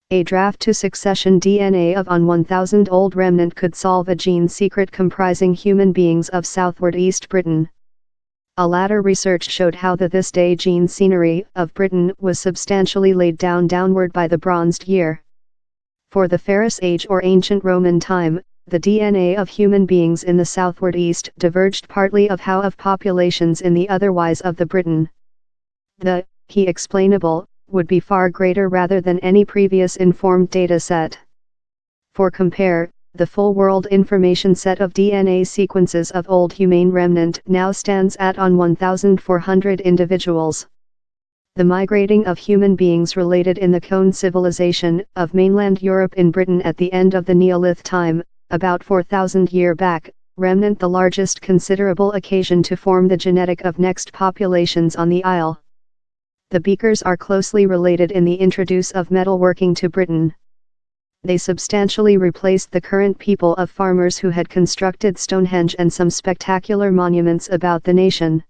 A draft to succession DNA of an 1,000-old remnant could solve a gene secret comprising human beings of southward East Britain. A latter research showed how the this day gene scenery of Britain was substantially laid downward by the Bronzed Year. For the Ferrous Age or Ancient Roman time, the DNA of human beings in the southward East diverged partly of how of populations in the otherwise of the Britain. The explainable would be far greater rather than any previous informed data set. For compare, the full world information set of DNA sequences of old humane remnant now stands at on 1,400 individuals. The migrating of human beings related in the Cone civilization of mainland Europe in Britain at the end of the Neolith time, about 4,000 years back, remnant the largest considerable occasion to form the genetic of next populations on the isle. The Beakers are closely related in the introduce of metalworking to Britain. They substantially replaced the current people of farmers who had constructed Stonehenge and some spectacular monuments about the nation.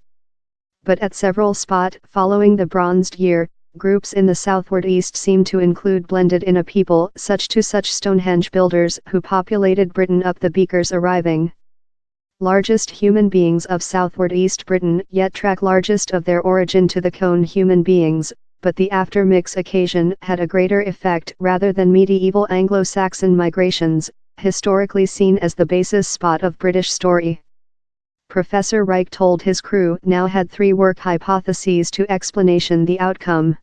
But at several spots following the Bronzed Year, groups in the southward east seem to include blended in a people such Stonehenge builders who populated Britain up the Beakers arriving. Largest human beings of southward East Britain yet track largest of their origin to the Cone human beings, but the aftermix occasion had a greater effect rather than medieval Anglo-Saxon migrations, historically seen as the basis spot of British story. Professor Reich told his crew now had 3 work hypotheses to explanation the outcome.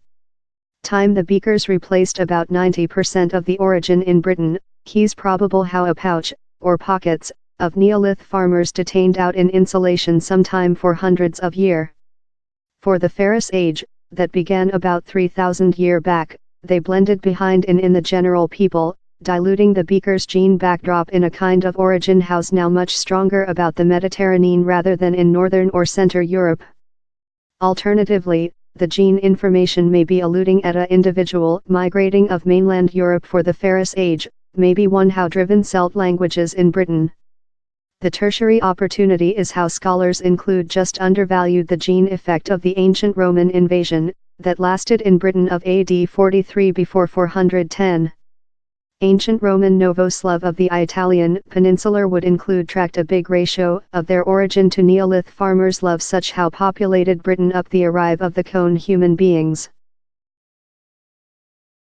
Time the Beakers replaced about 90% of the origin in Britain, keys probable how a pouch, or pockets, of Neolith farmers detained out in insulation sometime for hundreds of years. For the Ferrous Age, that began about 3,000 years back, they blended behind in the general people, diluting the Beakers' gene backdrop in a kind of origin house now much stronger about the Mediterranean rather than in northern or center Europe. Alternatively, the gene information may be alluding at a individual migrating of mainland Europe for the Ferrous Age, maybe one how driven Celt languages in Britain. The tertiary opportunity is how scholars include just undervalued the gene effect of the ancient Roman invasion, that lasted in Britain of AD 43 before 410. Ancient Roman Novoslav of the Italian peninsular would include tracked a big ratio of their origin to Neolith farmers love such how populated Britain up the arrive of the Cone human beings.